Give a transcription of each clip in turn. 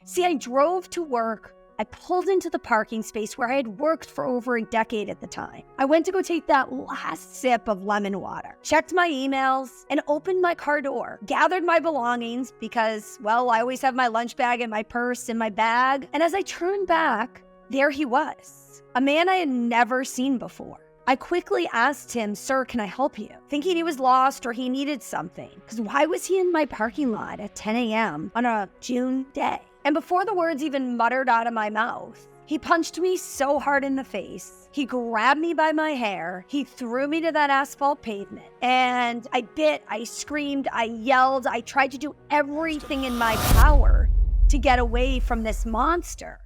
See, I drove to work. I pulled into the parking space where I had worked for over a decade at the time. I went to go take that last sip of lemon water, checked my emails, and opened my car door, gathered my belongings because, well, I always have my lunch bag and my purse in my bag. And as I turned back, there he was, a man I had never seen before. I quickly asked him, "Sir, can I help you?" Thinking he was lost or he needed something. Because why was he in my parking lot at 10 a.m. on a June day? And before the words even muttered out of my mouth, he punched me so hard in the face. He grabbed me by my hair. He threw me to that asphalt pavement. And I bit, I screamed, I yelled. I tried to do everything in my power to get away from this monster.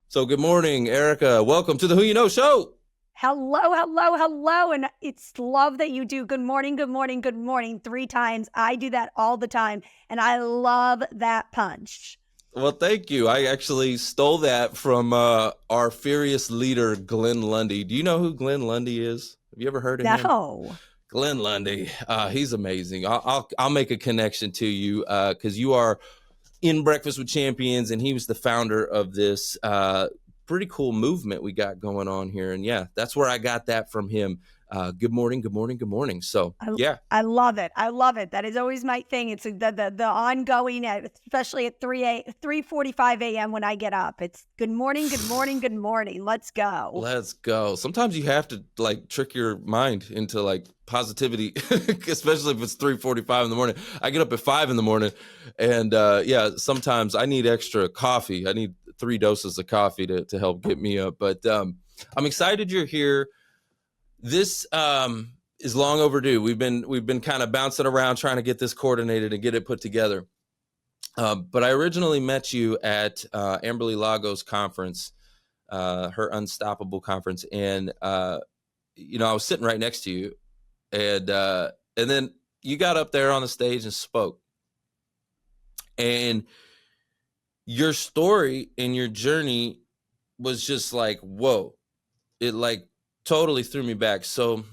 So good morning, Erica. Welcome to the Who You Know Show. Hello. And it's love that you do good morning, 3 times. I do that all the time. And I love that punch. Well, thank you. I actually stole that from our furious leader, Glenn Lundy. Do you know who Glenn Lundy is? Have you ever heard of him? No. Glenn Lundy. He's amazing. I'll make a connection to you because you are in Breakfast with Champions, and he was the founder of this pretty cool movement we got going on here. And yeah, that's where I got that from him. Good morning. So yeah. I love it. That is always my thing. It's the ongoing, especially at 3:45 a.m. when I get up. It's good morning. Let's go. Sometimes you have to like trick your mind into like positivity, especially if it's 3:45 in the morning. I get up at 5 in the morning, and sometimes I need extra coffee. I need 3 doses of coffee to help get me up. But I'm excited you're here. This is long overdue. We've been kind of bouncing around trying to get this coordinated and get it put together. But I originally met you at Amberly Lago's conference, her Unstoppable conference, and I was sitting right next to you, and then you got up there on the stage and spoke, and your story and your journey was just like, whoa! It like totally threw me back. So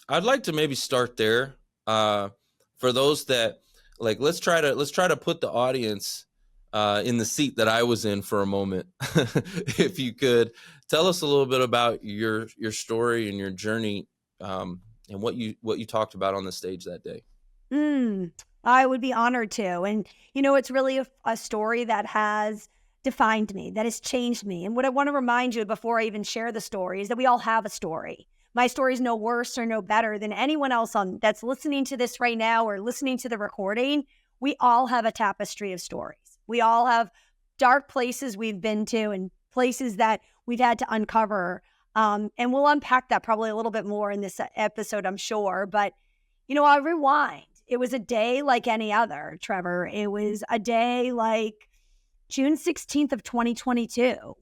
I'd like to maybe start there. For those that like, let's try to put the audience in the seat that I was in for a moment. If you could tell us a little bit about your story and your journey, and what you talked about on the stage that day. I would be honored to. And it's really a story that has defined me, that has changed me. And what I want to remind you before I even share the story is that we all have a story. My story is no worse or no better than anyone else that's listening to this right now or listening to the recording. We all have a tapestry of stories. We all have dark places we've been to and places that we've had to uncover. And we'll unpack that probably a little bit more in this episode, I'm sure. But, I'll rewind. It was a day like any other, Trevor. It was a day like June 16th of 2022.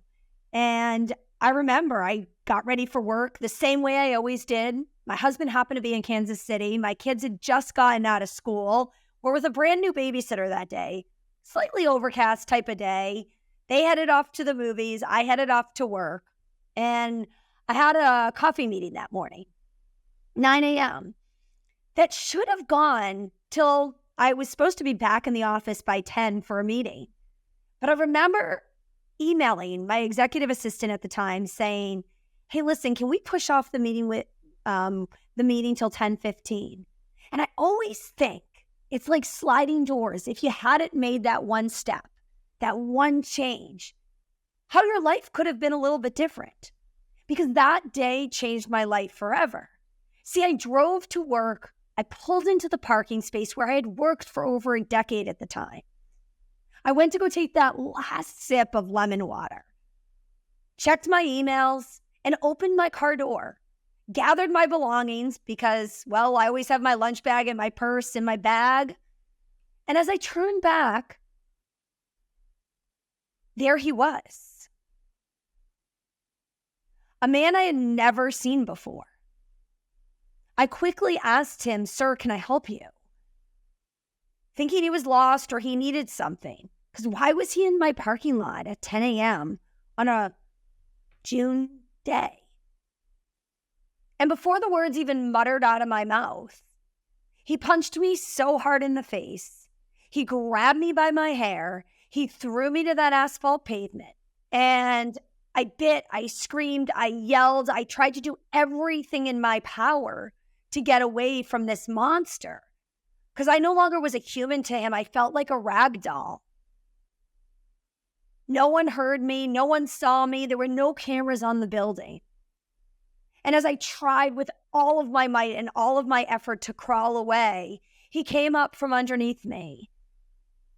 And I remember I got ready for work the same way I always did. My husband happened to be in Kansas City. My kids had just gotten out of school. We're with a brand new babysitter that day. Slightly overcast type of day. They headed off to the movies. I headed off to work. And I had a coffee meeting that morning, 9 a.m. That should have gone till I was supposed to be back in the office by 10 for a meeting. But I remember emailing my executive assistant at the time saying, "Hey, listen, can we push off the meeting till 10:15?" And I always think it's like sliding doors. If you hadn't made that one step, that one change, how your life could have been a little bit different. Because that day changed my life forever. See, I drove to work. I pulled into the parking space where I had worked for over a decade at the time. I went to go take that last sip of lemon water, checked my emails, and opened my car door, gathered my belongings because, well, I always have my lunch bag and my purse in my bag. And as I turned back, there he was, a man I had never seen before. I quickly asked him, "Sir, can I help you?" Thinking he was lost or he needed something. Because why was he in my parking lot at 10 a.m. on a June day? And before the words even muttered out of my mouth, He punched me so hard in the face. He grabbed me by my hair. He threw me to that asphalt pavement. And I bit, I screamed, I yelled. I tried to do everything in my power to get away from this monster. Because I no longer was a human to him. I felt like a rag doll. No one heard me. No one saw me. There were no cameras on the building. And as I tried with all of my might and all of my effort to crawl away, he came up from underneath me.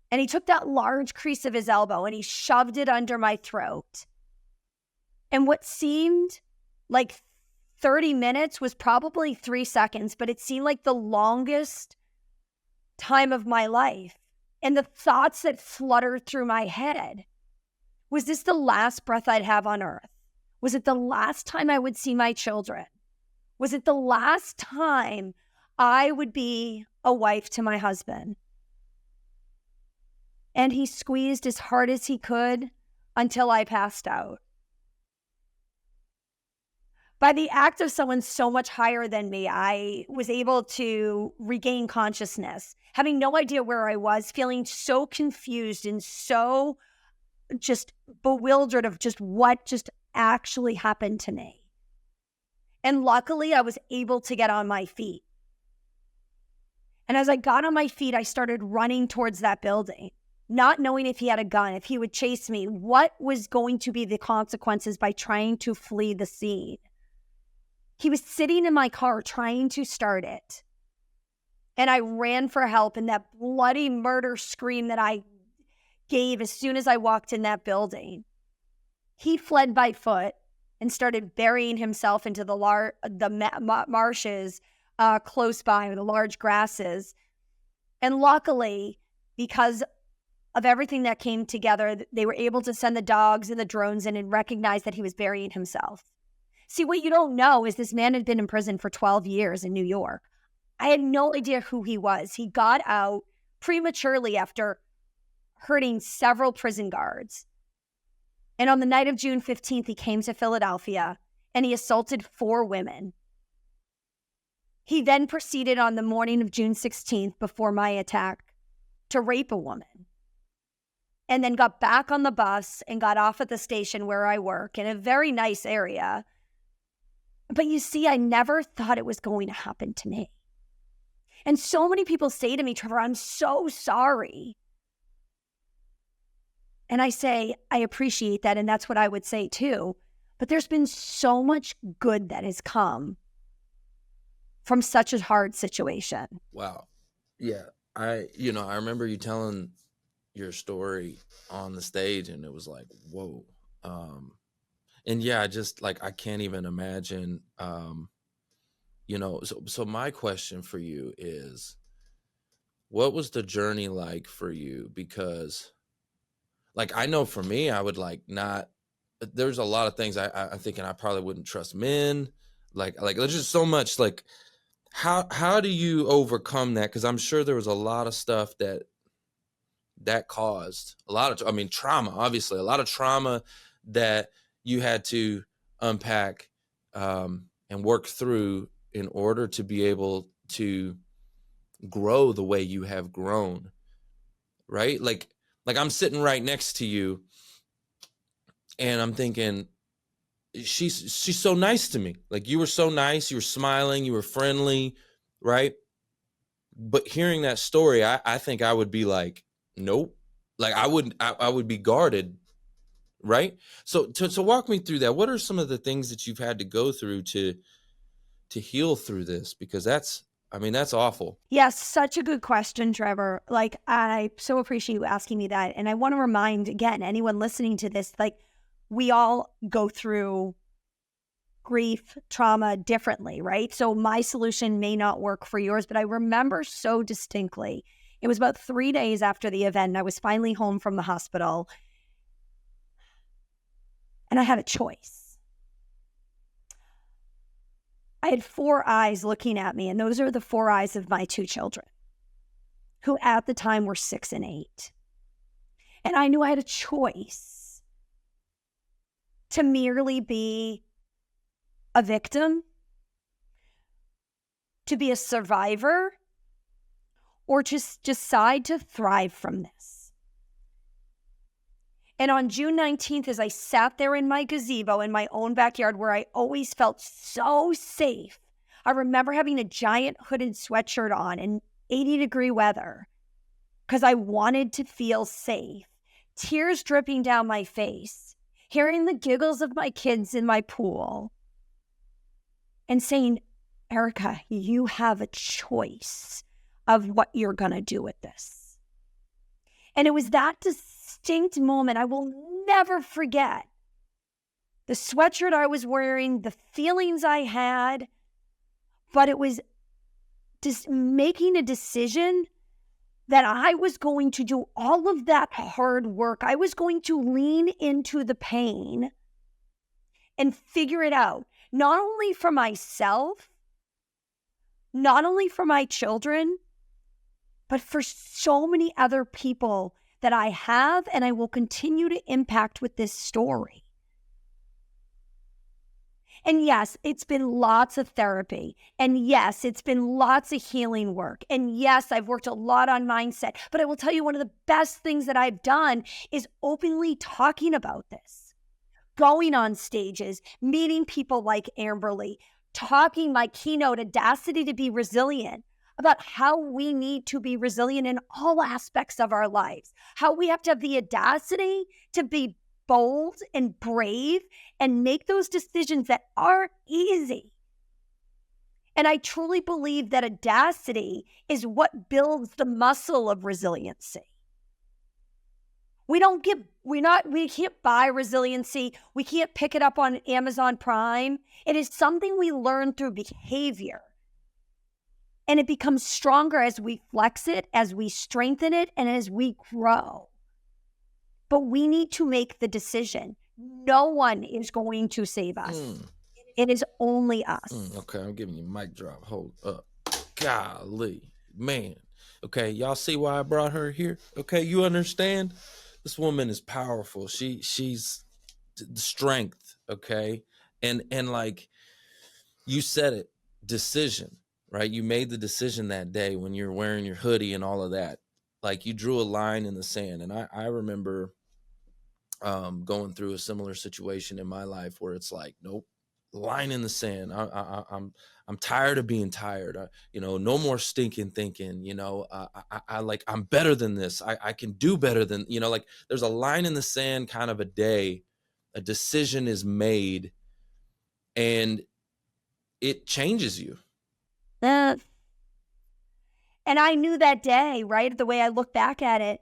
And he took that large crease of his elbow and he shoved it under my throat. And what seemed like 30 minutes was probably 3 seconds, but it seemed like the longest time of my life. And the thoughts that fluttered through my head: was this the last breath I'd have on earth? Was it the last time I would see my children? Was it the last time I would be a wife to my husband? And he squeezed as hard as he could until I passed out. By the act of someone so much higher than me, I was able to regain consciousness, having no idea where I was, feeling so confused and so just bewildered of just what just actually happened to me. And luckily, I was able to get on my feet. And as I got on my feet, I started running towards that building, not knowing if he had a gun, if he would chase me, what was going to be the consequences by trying to flee the scene. He was sitting in my car trying to start it. And I ran for help, and that bloody murder scream that I gave as soon as I walked in that building. He fled by foot and started burying himself into the marshes close by, or the large grasses. And luckily, because of everything that came together, they were able to send the dogs and the drones in and recognize that he was burying himself. See, what you don't know is this man had been in prison for 12 years in New York. I had no idea who he was. He got out prematurely after hurting several prison guards. And on the night of June 15th, he came to Philadelphia and he assaulted 4 women. He then proceeded on the morning of June 16th, before my attack, to rape a woman. And then got back on the bus and got off at the station where I work, in a very nice area. But you see, I never thought it was going to happen to me. And so many people say to me, Trevor, I'm so sorry. And I say, I appreciate that. And that's what I would say too. But there's been so much good that has come from such a hard situation. Wow. Yeah. I remember you telling your story on the stage, and it was like, whoa. And yeah, I can't even imagine, so my question for you is, what was the journey like for you? Because I know for me, I would there's a lot of things I'm thinking I probably wouldn't trust men. There's just so much, how do you overcome that? Cause I'm sure there was a lot of stuff that caused a lot of, trauma, obviously a lot of trauma that you had to unpack, and work through in order to be able to grow the way you have grown. Right. Like I'm sitting right next to you and I'm thinking, she's so nice to me. Like, you were so nice, you were smiling, you were friendly. Right. But hearing that story, I think I would be like, nope. I would be guarded. Right. So walk me through that. What are some of the things that you've had to go through to heal through this? Because that's awful. Yes, such a good question, Trevor. I so appreciate you asking me that. And I want to remind, again, anyone listening to this, we all go through grief, trauma differently, right? So my solution may not work for yours, but I remember so distinctly. It was about 3 days after the event, and I was finally home from the hospital. And I had a choice. I had 4 eyes looking at me, and those are the 4 eyes of my 2 children, who at the time were 6 and 8. And I knew I had a choice to merely be a victim, to be a survivor, or just decide to thrive from this. And on June 19th, as I sat there in my gazebo in my own backyard where I always felt so safe, I remember having a giant hooded sweatshirt on in 80-degree weather because I wanted to feel safe, tears dripping down my face, hearing the giggles of my kids in my pool, and saying, Erica, you have a choice of what you're going to do with this. And it was that distinct moment I will never forget. The sweatshirt I was wearing, the feelings I had, but it was just making a decision that I was going to do all of that hard work. I was going to lean into the pain and figure it out, not only for myself, not only for my children, but for so many other people that I have and I will continue to impact with this story. And yes, it's been lots of therapy. And yes, it's been lots of healing work. And yes, I've worked a lot on mindset. But I will tell you, one of the best things that I've done is openly talking about this, going on stages, meeting people like Amberly, talking my keynote, Audacity to be Resilient, about how we need to be resilient in all aspects of our lives, how we have to have the audacity to be bold and brave and make those decisions that aren't easy. And I truly believe that audacity is what builds the muscle of resiliency. We can't buy resiliency. We can't pick it up on Amazon Prime. It is something we learn through behavior. And it becomes stronger as we flex it, as we strengthen it, and as we grow. But we need to make the decision. No one is going to save us. It is only us. Okay, I'm giving you a mic drop. Hold up. Golly, man. Okay, y'all see why I brought her here? Okay, you understand? This woman is powerful. She's the strength, okay? And like you said it, decision, right? You made the decision that day when you're wearing your hoodie and all of that. Like you drew a line in the sand. And I remember going through a similar situation in my life where it's like, nope, line in the sand. I'm tired of being tired. No more stinking thinking. I'm better than this. I can do better than. Like there's a line in the sand kind of a day. A decision is made, and it changes you. And I knew that day, right? The way I look back at it,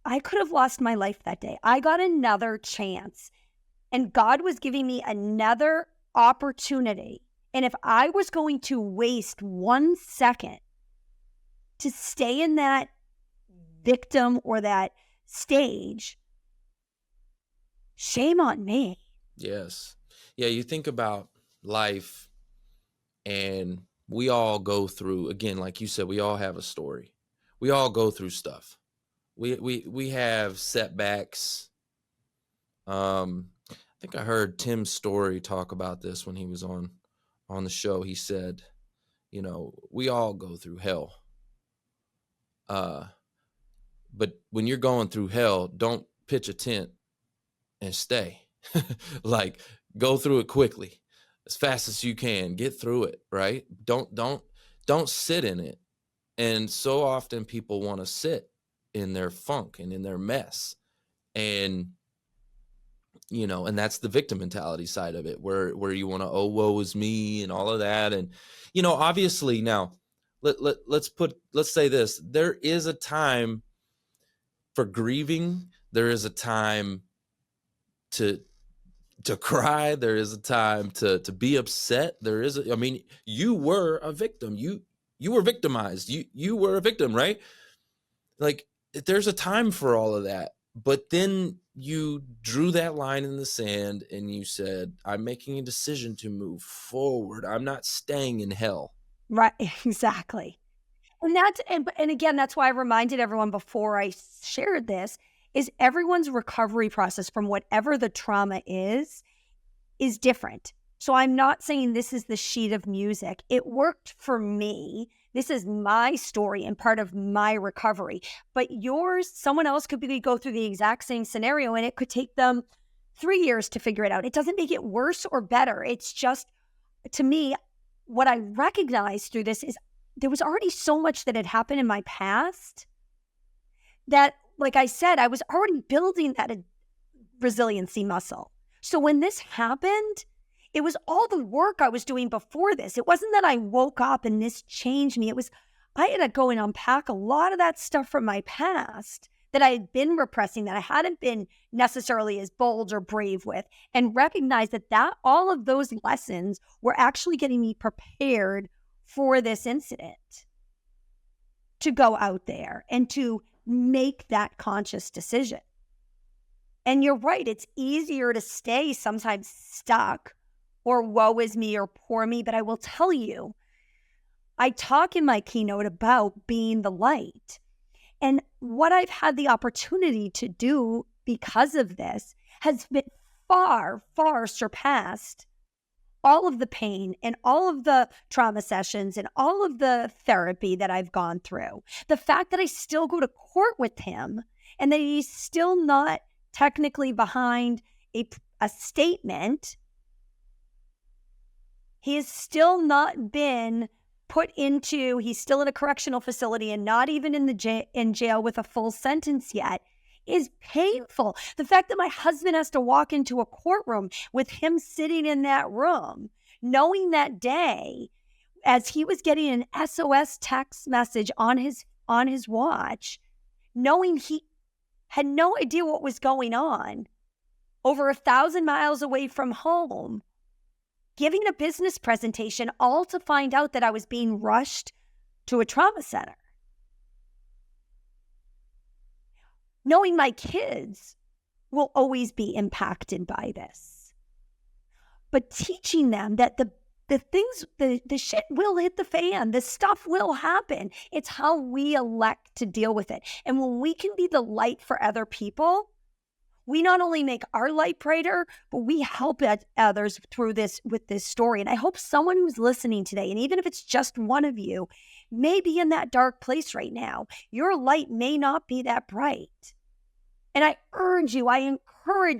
I could have lost my life that day. I got another chance, and God was giving me another opportunity. And if I was going to waste 1 second to stay in that victim or that stage, shame on me. Yes. Yeah, you think about life, and we all go through, again, like you said, we all have a story. We all go through stuff. We have setbacks. I think I heard Tim Story talk about this when he was on the show. He said, we all go through hell. But when you're going through hell, don't pitch a tent and stay. Like go through it quickly, as fast as you can. Get through it, right? Don't sit in it. And so often people want to sit in their funk and in their mess. And and that's the victim mentality side of it, where you want to, oh, woe is me and all of that. And, obviously now let's say this, there is a time for grieving. There is a time to cry. There is a time to be upset. You were a victim. You were victimized. You were a victim, right? Like there's a time for all of that. But then you drew that line in the sand and you said, I'm making a decision to move forward. I'm not staying in hell. Right, exactly. And again, that's why I reminded everyone before I shared this, is everyone's recovery process from whatever the trauma is different. So I'm not saying this is the sheet of music. It worked for me This is my story and part of my recovery. But yours, someone else could go through the exact same scenario and it could take them 3 years to figure it out. It doesn't make it worse or better. It's just, to me, what I recognize through this is there was already so much that had happened in my past that, like I said, I was already building that resiliency muscle. So when this happened, it was all the work I was doing before this. It wasn't that I woke up and this changed me. It was, I had to go and unpack a lot of that stuff from my past that I had been repressing, that I hadn't been necessarily as bold or brave with, and recognize that all of those lessons were actually getting me prepared for this incident to go out there and to make that conscious decision. And you're right, it's easier to stay sometimes stuck or woe is me or poor me, but I will tell you, I talk in my keynote about being the light. And what I've had the opportunity to do because of this has been far, far surpassed all of the pain and all of the trauma sessions and all of the therapy that I've gone through. The fact that I still go to court with him and that he's still not technically behind a statement, he has still not been he's still in a correctional facility and not even in jail with a full sentence yet, is painful. The fact that my husband has to walk into a courtroom with him sitting in that room, knowing that day, as he was getting an SOS text message on his watch, knowing he had no idea what was going on, over 1,000 miles away from home, giving a business presentation, all to find out that I was being rushed to a trauma center. Knowing my kids will always be impacted by this. But teaching them that the shit will hit the fan. The stuff will happen. It's how we elect to deal with it. And when we can be the light for other people, we not only make our light brighter, but we help others through this with this story. And I hope someone who's listening today, and even if it's just one of you, may be in that dark place right now. Your light may not be that bright. And I encourage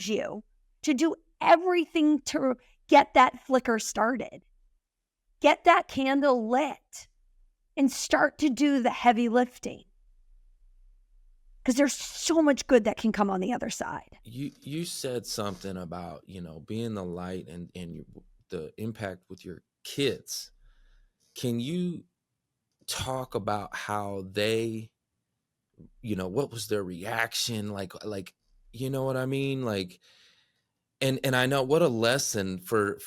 you to do everything to get that flicker started. Get that candle lit and start to do the heavy lifting. Because there's so much good that can come on the other side. You said something about, being the light and the impact with your kids. Can you talk about how they, what was their reaction? Like, you know what I mean? Like, and I know what a lesson for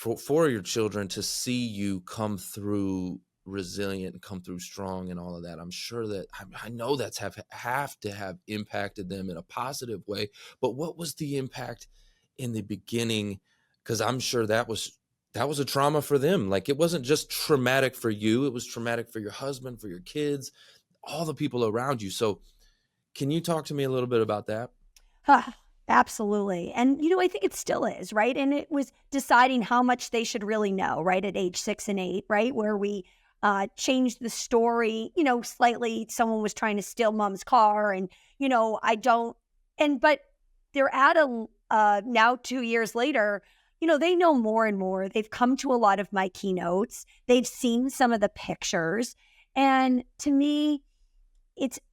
your children to see you come through resilient and come through strong and all of that. I'm sure that I know that's have to have impacted them in a positive way. But what was the impact in the beginning? Because I'm sure that was a trauma for them. Like, it wasn't just traumatic for you, it was traumatic for your husband, for your kids, all the people around you. So can you talk to me a little bit about that? Absolutely. And, I think it still is, right? And it was deciding how much they should really know, right? At age 6 and 8, right? Where we changed the story, slightly. Someone was trying to steal mom's car and, but they're at now 2 years later, they know more and more. They've come to a lot of my keynotes. They've seen some of the pictures. And to me,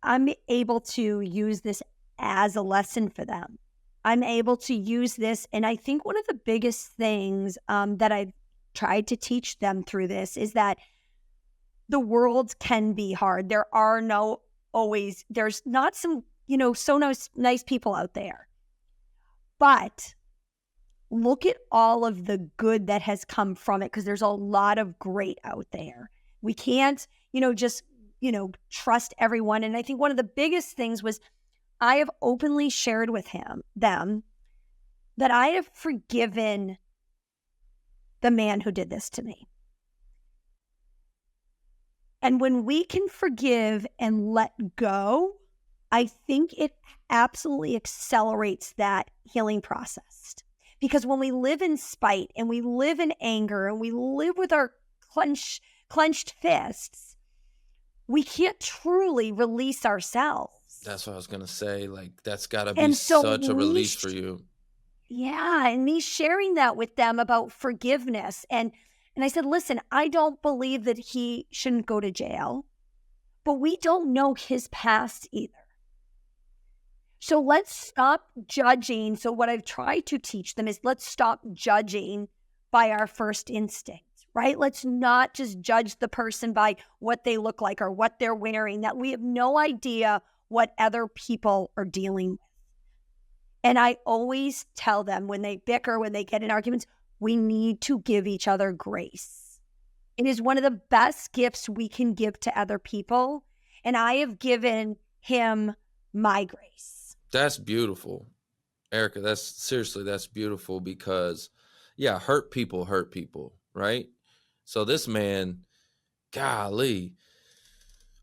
I'm able to use this as a lesson for them. I'm able to use this. And I think one of the biggest things that I've tried to teach them through this is that the world can be hard. There's not some, so nice people out there. But look at all of the good that has come from it, because there's a lot of great out there. We can't, just, trust everyone. And I think one of the biggest things was I have openly shared with them that I have forgiven the man who did this to me. And when we can forgive and let go, I think it absolutely accelerates that healing process. Because when we live in spite and we live in anger and we live with our clenched fists, we can't truly release ourselves. That's what I was gonna say. Like that's gotta be And so such a release for you. yeah, and me sharing that with them about forgiveness. And I said, listen, I don't believe that he shouldn't go to jail, but we don't know his past either. So let's stop judging. So what I've tried to teach them is let's stop judging by our first instinct, right? Let's not just judge the person by what they look like or what they're wearing, that we have no idea what other people are dealing with. And I always tell them when they bicker, when they get in arguments, we need to give each other grace. It is one of the best gifts we can give to other people. And I have given him my grace. That's beautiful, Erica. That's beautiful because, yeah, hurt people, right? So this man, golly,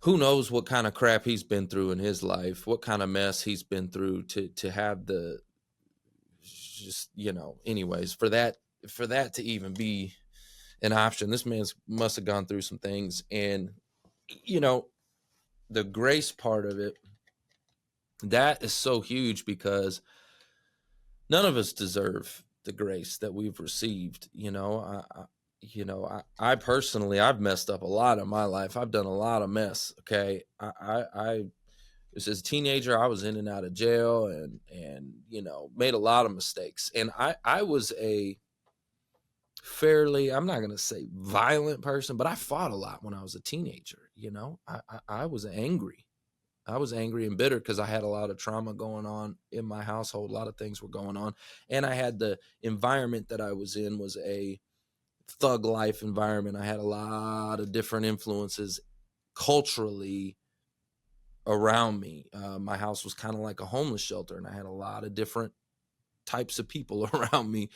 who knows what kind of crap he's been through in his life, what kind of mess he's been through to have the, just, anyways, for that to even be an option. This man's must have gone through some things, and the grace part of it, that is so huge because none of us deserve the grace that we've received. I personally, I've messed up a lot in my life. I've done a lot of mess. Okay. I as a teenager, I was in and out of jail and made a lot of mistakes. And I was a fairly, I'm not going to say violent person, but I fought a lot when I was a teenager. I was angry. I was angry and bitter because I had a lot of trauma going on in my household. A lot of things were going on. And I had the environment that I was in was a thug life environment. I had a lot of different influences culturally around me. My house was kind of like a homeless shelter, and I had a lot of different types of people around me,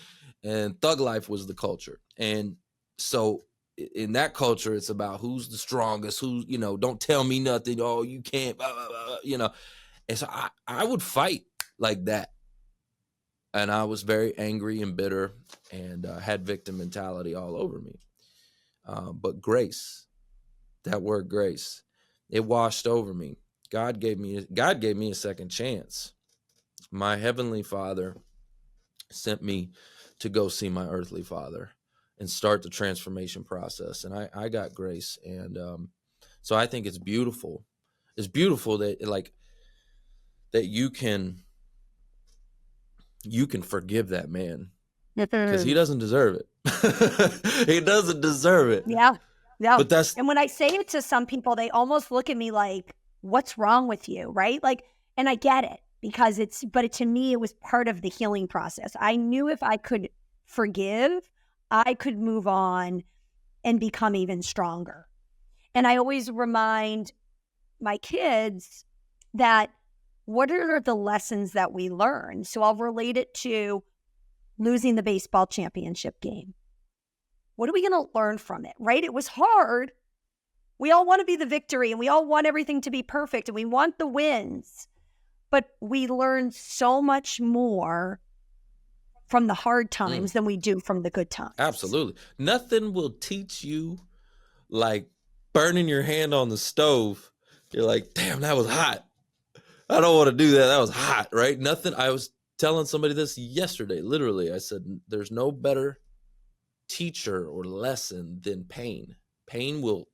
and thug life was the culture. And so in that culture, it's about who's the strongest, who, don't tell me nothing. Oh, you can't, blah, blah, blah, And so I would fight like that. And I was very angry and bitter and had victim mentality all over me. But grace, that word grace, it washed over me. God gave me a second chance. My heavenly Father sent me to go see my earthly father and start the transformation process. And I got grace. And so I think it's beautiful. It's beautiful that that you can forgive that man because he doesn't deserve it. He doesn't deserve it. Yeah. Yeah. But and when I say it to some people, they almost look at me like, what's wrong with you? Right. And I get it because to me, it was part of the healing process. I knew if I could forgive, I could move on and become even stronger. And I always remind my kids that what are the lessons that we learn? So I'll relate it to losing the baseball championship game. What are we going to learn from it, right? It was hard. We all want to be the victory and we all want everything to be perfect and we want the wins. But we learn so much more from the hard times than we do from the good times. Absolutely. Nothing will teach you like burning your hand on the stove. You're like, damn, that was hot. I don't want to do that. That was hot, right? Nothing. I was telling somebody this yesterday. Literally, I said, there's no better teacher or lesson than pain. Pain will,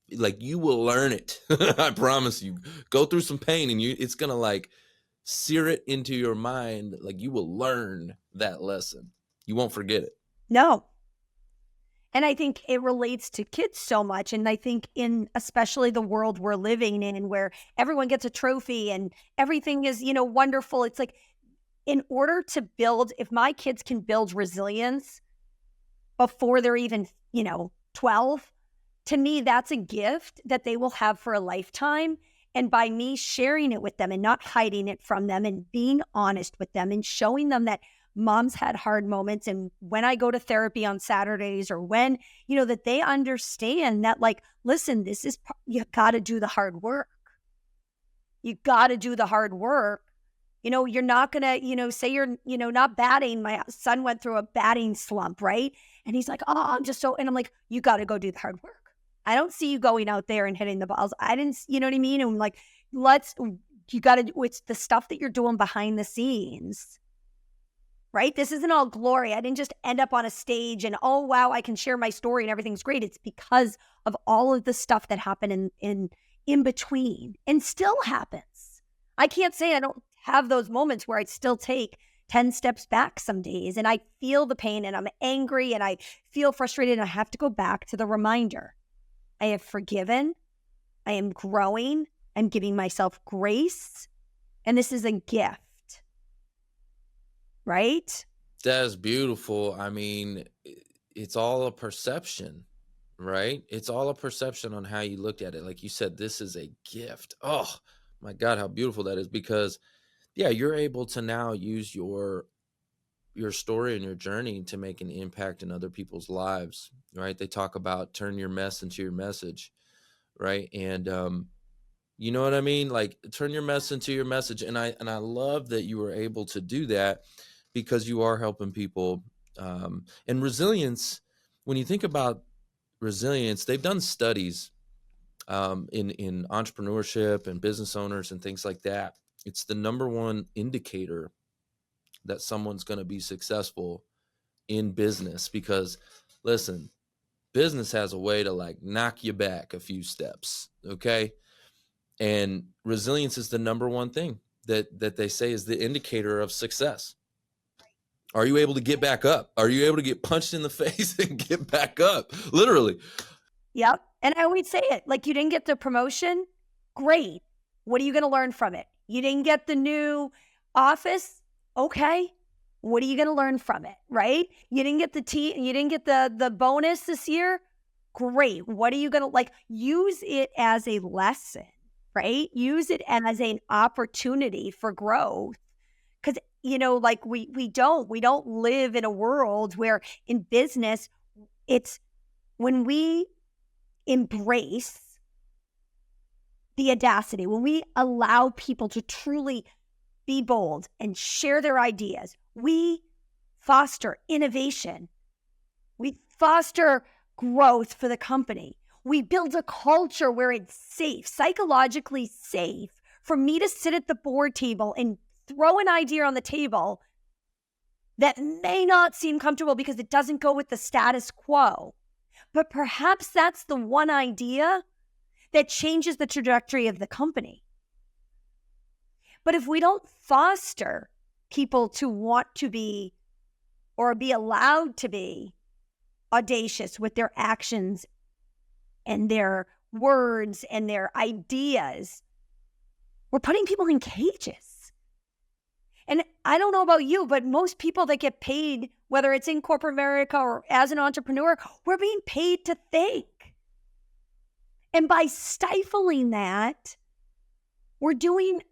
you will learn it. I promise you. Go through some pain and it's going to sear it into your mind. You will learn that lesson. You won't forget it. No. And I think it relates to kids so much. And I think in especially the world we're living in where everyone gets a trophy and everything is, wonderful. It's in order to build, if my kids can build resilience before they're even, 12, to me, that's a gift that they will have for a lifetime. And by me sharing it with them and not hiding it from them and being honest with them and showing them that mom's had hard moments. And when I go to therapy on Saturdays or when, that they understand that listen, you got to do the hard work. You got to do the hard work. You're not going to, say you're, not batting. My son went through a batting slump, right? And he's like, oh, I'm just so, and I'm like, you got to go do the hard work. I don't see you going out there and hitting the balls. I didn't, you know what I mean? And like, it's the stuff that you're doing behind the scenes, right? This isn't all glory. I didn't just end up on a stage and, oh, wow, I can share my story and everything's great. It's because of all of the stuff that happened in between and still happens. I can't say I don't have those moments where I still take 10 steps back some days and I feel the pain and I'm angry and I feel frustrated and I have to go back to the reminder. I have forgiven. I am growing. I'm giving myself grace. And this is a gift. Right? That is beautiful. I mean, it's all a perception, right? It's all a perception on how you looked at it. Like you said, this is a gift. Oh my God, how beautiful that is, because yeah, you're able to now use your story and your journey to make an impact in other people's lives, right? They talk about turn your mess into your message, right? And you know what I mean? Like turn your mess into your message. And I love that you were able to do that because you are helping people. And resilience, when you think about resilience, they've done studies in entrepreneurship and business owners and things like that. It's the number one indicator that someone's going to be successful in business, because listen, business has a way to like knock you back a few steps. Okay. And resilience is the number one thing that they say is the indicator of success. Are you able to get back up? Are you able to get punched in the face and get back up? Literally. Yep. And I always say it, like, you didn't get the promotion. Great. What are you going to learn from it? You didn't get the new office. Okay. What are you going to learn from it? Right? You didn't get you didn't get the bonus this year. Great. What are you going to like use it as a lesson, right? Use it as an opportunity for growth. Cause you know, like we don't live in a world where in business, it's when we embrace the audacity, when we allow people to truly be bold and share their ideas, we foster innovation. We foster growth for the company. We build a culture where it's safe, psychologically safe for me to sit at the board table and throw an idea on the table that may not seem comfortable because it doesn't go with the status quo. But perhaps that's the one idea that changes the trajectory of the company. But if we don't foster people to want to be or be allowed to be audacious with their actions and their words and their ideas, we're putting people in cages. And I don't know about you, but most people that get paid, whether it's in corporate America or as an entrepreneur, we're being paid to think. And by stifling that, we're doing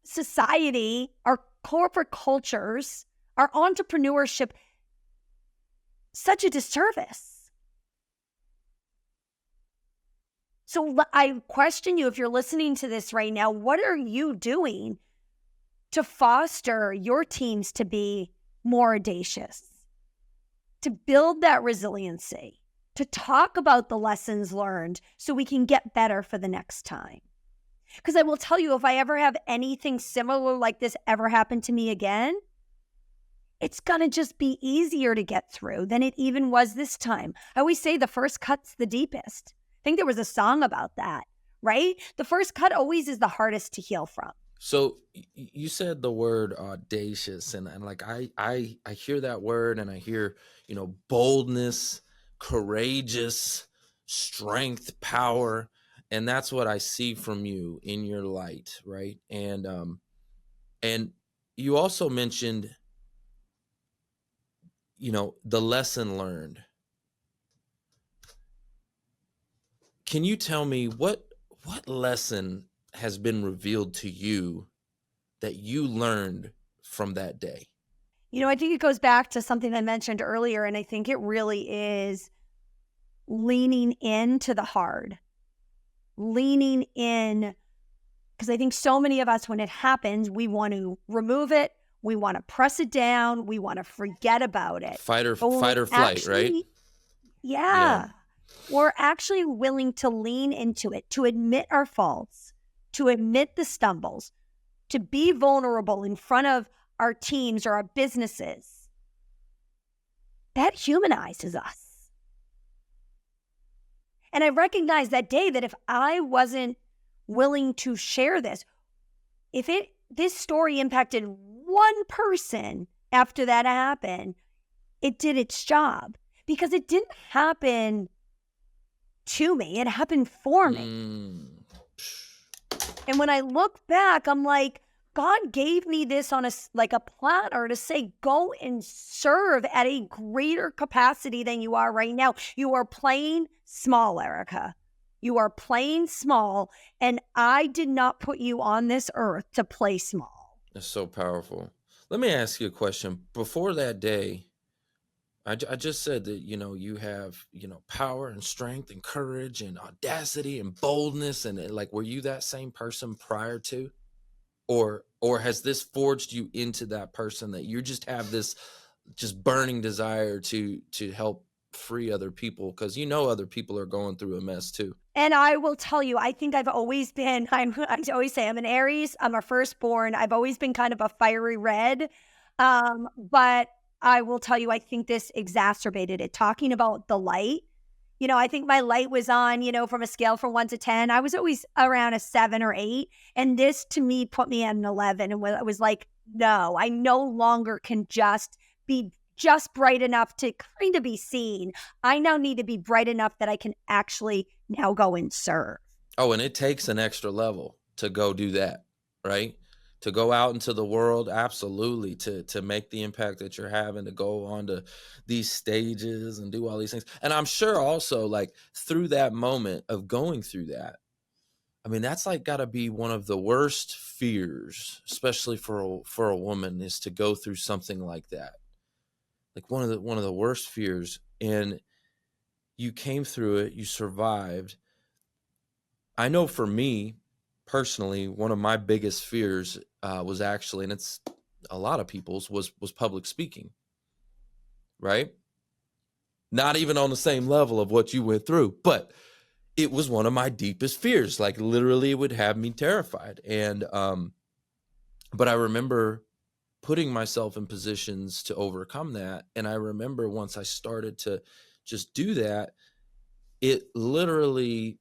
society, our corporate cultures, our entrepreneurship such a disservice. So I question you, if you're listening to this right now, what are you doing to foster your teams to be more audacious, to build that resiliency, to talk about the lessons learned so we can get better for the next time? Because I will tell you, if I ever have anything similar like this ever happen to me again, it's going to just be easier to get through than it even was this time. I always say the first cut's the deepest. I think there was a song about that, right? The first cut always is the hardest to heal from. So you said the word audacious, and like I hear that word and I hear, you know, boldness, courageous, strength, power, and that's what I see from you in your light, right? And you also mentioned, you know, the lesson learned. Can you tell me what lesson has been revealed to you that you learned from that day? You know, I think it goes back to something I mentioned earlier, and I think it really is leaning into the hard, leaning in, because I think so many of us, when it happens, we want to remove it, we want to press it down, we want to forget about it. Fight or flight, right? Yeah. we're actually willing to lean into it, to admit our faults, to admit the stumbles, to be vulnerable in front of our teams or our businesses, that humanizes us. And I recognized that day that if I wasn't willing to share this, if this story impacted one person after that happened, it did its job, because it didn't happen to me, it happened for me. And when I look back, I'm like, God gave me this on a platter to say, go and serve at a greater capacity than you are right now. You are playing small, Erica. You are playing small, and I did not put you on this earth to play small. It's so powerful. Let me ask you a question. Before that day, I just said that, you have, power and strength and courage and audacity and boldness. And like, were you that same person prior to? Or has this forged you into that person that you just have this just burning desire to help free other people? Because other people are going through a mess too. And I will tell you, I think I've always been, I always say I'm an Aries, I'm a firstborn. I've always been kind of a fiery red. But I will tell you, I think this exacerbated it. Talking about the light, I think my light was on, from a scale from 1 to 10. I was always around a 7 or 8. And this to me put me at an 11. And I was like, no, I no longer can just be just bright enough to kind of be seen. I now need to be bright enough that I can actually now go and serve. Oh, and it takes an extra level to go do that, right? To go out into the world, absolutely, to make the impact that you're having, to go onto these stages and do all these things. And I'm sure also, like, through that moment of going through that, I mean, that's like got to be one of the worst fears, especially for a woman, is to go through something like that. Like one of the worst fears. And you came through it, you survived. I know for me personally, one of my biggest fears was actually, and it's a lot of people's, was public speaking, right? Not even on the same level of what you went through, but it was one of my deepest fears. Like literally it would have me terrified. And, but I remember putting myself in positions to overcome that. And I remember once I started to just do that, it literally,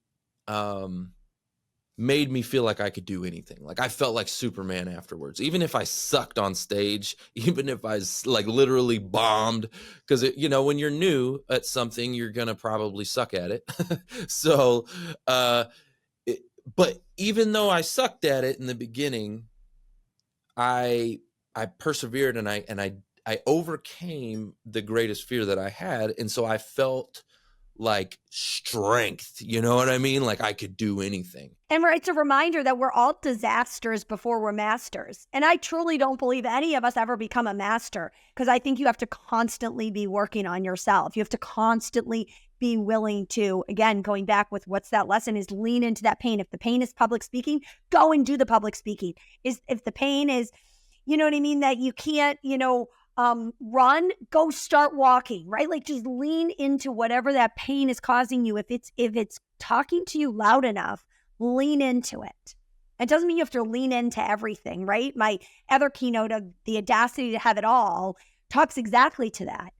made me feel like I could do anything. Like I felt like Superman afterwards, even if I sucked on stage, even if I like literally bombed, because when you're new at something, you're going to probably suck at it. So, but even though I sucked at it in the beginning, I persevered and I overcame the greatest fear that I had. And so I felt like strength, you know what I mean? Like I could do anything. And it's a reminder that we're all disasters before we're masters. And I truly don't believe any of us ever become a master, because I think you have to constantly be working on yourself. You have to constantly be willing to, again, going back with what's that lesson, is lean into that pain. If the pain is public speaking, go and do the public speaking. If the pain is, you know what I mean, that you can't, run, go start walking, right? Like just lean into whatever that pain is causing you. If it's talking to you loud enough, lean into it. It doesn't mean you have to lean into everything, right? My other keynote of The Audacity to Have It All talks exactly to that.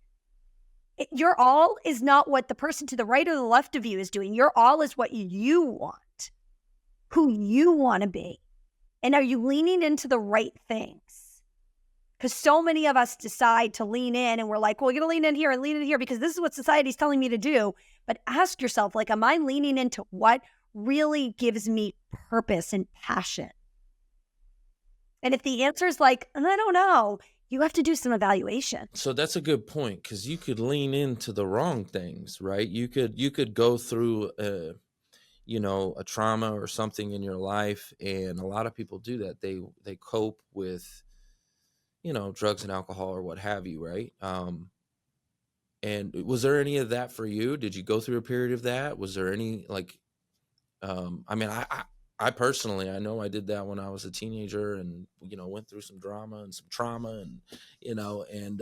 Your all is not what the person to the right or the left of you is doing. Your all is what you want, who you want to be. And are you leaning into the right things? Because so many of us decide to lean in and we're like, well, we're going to lean in here and lean in here because this is what society's telling me to do. But ask yourself, like, am I leaning into what really gives me purpose and passion? And if the answer is like, I don't know, you have to do some evaluation. So that's a good point, because you could lean into the wrong things, right? You could go through a trauma or something in your life, and a lot of people do that. They cope with drugs and alcohol or what have you, right? And was there any of that for you? Did you go through a period of that? Was there any I personally, I know I did that when I was a teenager, and went through some drama and some trauma, and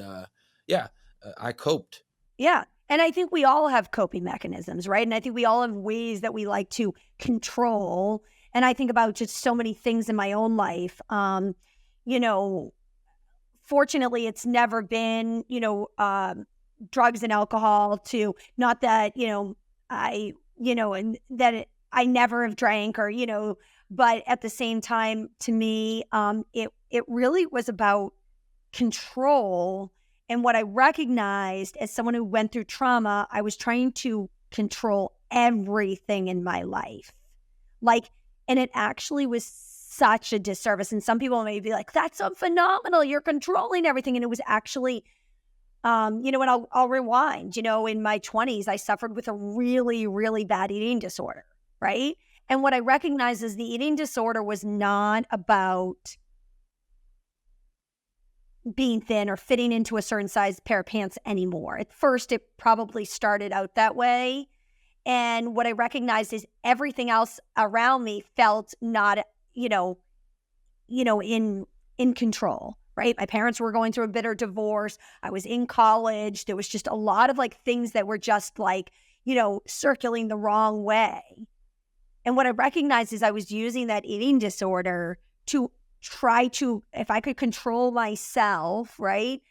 I coped. Yeah. And I think we all have coping mechanisms, right? And I think we all have ways that we like to control. And I think about just so many things in my own life. You know, fortunately, it's never been, drugs and alcohol to not that, and I never have drank or, but at the same time, to me, it really was about control. And what I recognized as someone who went through trauma, I was trying to control everything in my life. Like, and it actually was such a disservice. And some people may be like, that's so phenomenal. You're controlling everything. And it was actually, and I'll rewind, in my 20s, I suffered with a really, really bad eating disorder. Right. And what I recognized is the eating disorder was not about being thin or fitting into a certain size pair of pants anymore. At first, it probably started out that way. And what I recognized is everything else around me felt not, in control, right? My parents were going through a bitter divorce. I was in college. There was just a lot of like things that were just like, circling the wrong way. And what I recognized is I was using that eating disorder to try to, if I could control myself, right,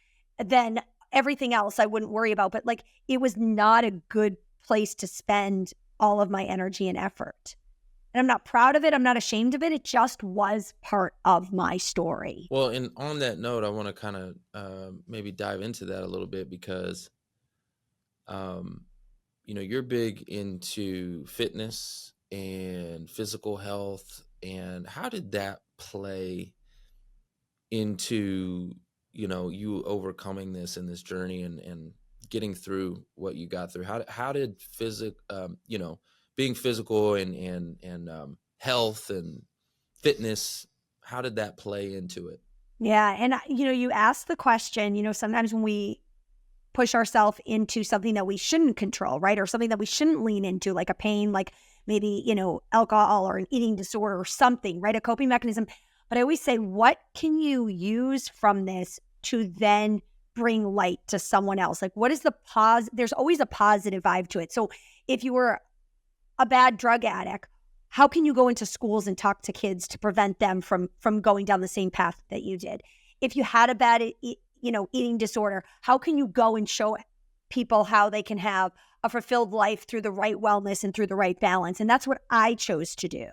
then everything else I wouldn't worry about. But like, it was not a good place to spend all of my energy and effort. And I'm not proud of it. I'm not ashamed of it. It just was part of my story. Well, and on that note, I want to kind of maybe dive into that a little bit because, you're big into fitness and physical health. And how did that play into, you overcoming this in this journey and getting through what you got through? How did being physical and health and fitness, how did that play into it? Yeah. And, you ask the question, sometimes when we push ourselves into something that we shouldn't control, right? Or something that we shouldn't lean into, like a pain, like maybe, alcohol or an eating disorder or something, right? A coping mechanism. But I always say, what can you use from this to then bring light to someone else? Like, what is the there's always a positive vibe to it. So if you were a bad drug addict, how can you go into schools and talk to kids to prevent them from going down the same path that you did? If you had a bad, eating disorder, how can you go and show people how they can have a fulfilled life through the right wellness and through the right balance? And that's what I chose to do.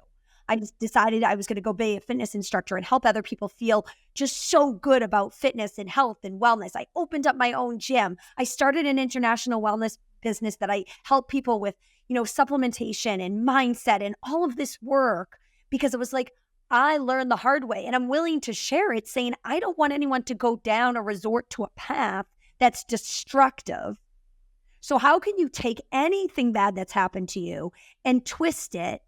I just decided I was going to go be a fitness instructor and help other people feel just so good about fitness and health and wellness. I opened up my own gym. I started an international wellness business that I help people with, supplementation and mindset and all of this work, because it was like, I learned the hard way and I'm willing to share it, saying, I don't want anyone to go down or resort to a path that's destructive. So how can you take anything bad that's happened to you and twist it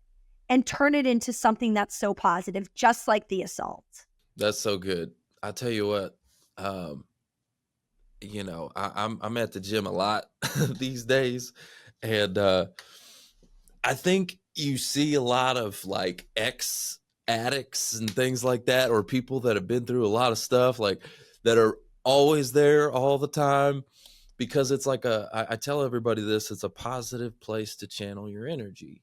and turn it into something that's so positive, just like the assault? That's so good. I tell you what, I'm at the gym a lot these days, and I think you see a lot of like ex addicts and things like that, or people that have been through a lot of stuff, like that are always there all the time, because it's like I tell everybody this, it's a positive place to channel your energy,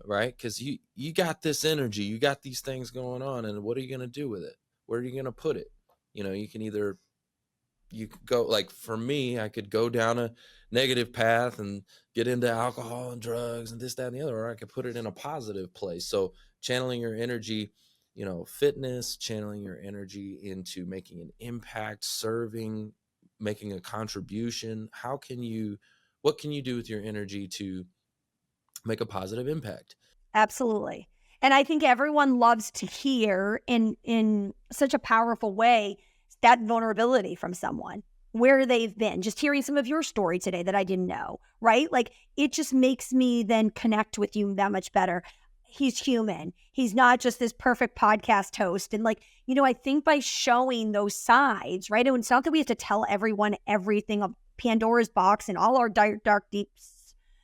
right? Because you got this energy, you got these things going on, and what are you going to do with it? Where are you going to put it? You can either, you could go, like for me, I could go down a negative path and get into alcohol and drugs and this, that, and the other, or I could put it in a positive place. So channeling your energy, fitness, channeling your energy into making an impact, serving, making a contribution. What can you do with your energy to make a positive impact? Absolutely. And I think everyone loves to hear in such a powerful way that vulnerability from someone, where they've been. Just hearing some of your story today that I didn't know, right? Like, it just makes me then connect with you that much better. He's human. He's not just this perfect podcast host. And like, I think by showing those sides, right? And it's not that we have to tell everyone everything of Pandora's box and all our dark, deep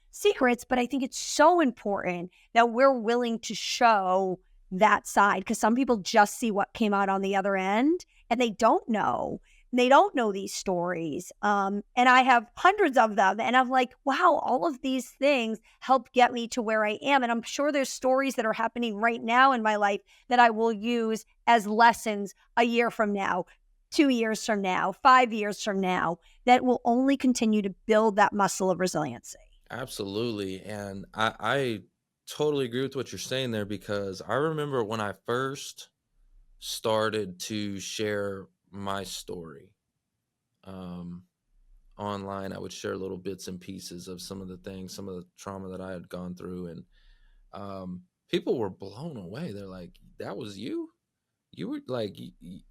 secrets, but I think it's so important that we're willing to show that side, because some people just see what came out on the other end and they don't know they don't know these stories. And I have hundreds of them. And I'm like, wow, all of these things help get me to where I am. And I'm sure there's stories that are happening right now in my life that I will use as lessons a year from now, 2 years from now, 5 years from now, that will only continue to build that muscle of resiliency. Absolutely. And I totally agree with what you're saying there, because I remember when I first started to share my story um, online, I would share little bits and pieces of some of the things, some of the trauma that I had gone through. And people were blown away. They're like, that was you? You were like,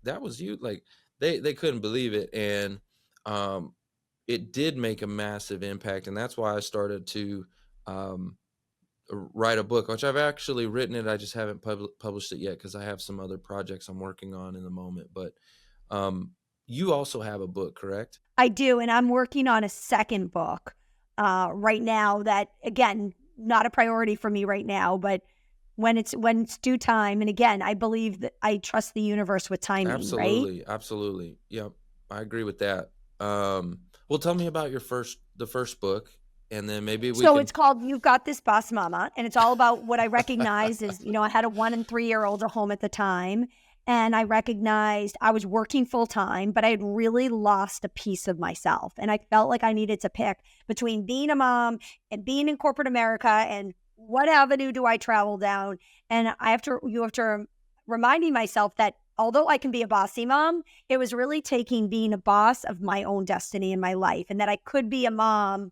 that was you? Like, they couldn't believe it. And um, it did make a massive impact. And that's why I started to um, write a book, which I've actually written it. I just haven't published it yet because I have some other projects I'm working on in the moment. But um, you also have a book, correct? I do. And I'm working on a second book right now that, again, not a priority for me right now, but when it's due time. And again, I believe that I trust the universe with timing, right? Absolutely, absolutely. Yep, I agree with that. Well, tell me about the first book, and then maybe we So can. it's called You've Got This Boss Mama. And it's all about what I recognize is, I had a 1 and 3 year old at home at the time. And I recognized I was working full time, but I had really lost a piece of myself. And I felt like I needed to pick between being a mom and being in corporate America and what avenue do I travel down? And you have to reminding myself that although I can be a bossy mom, it was really taking being a boss of my own destiny in my life, and that I could be a mom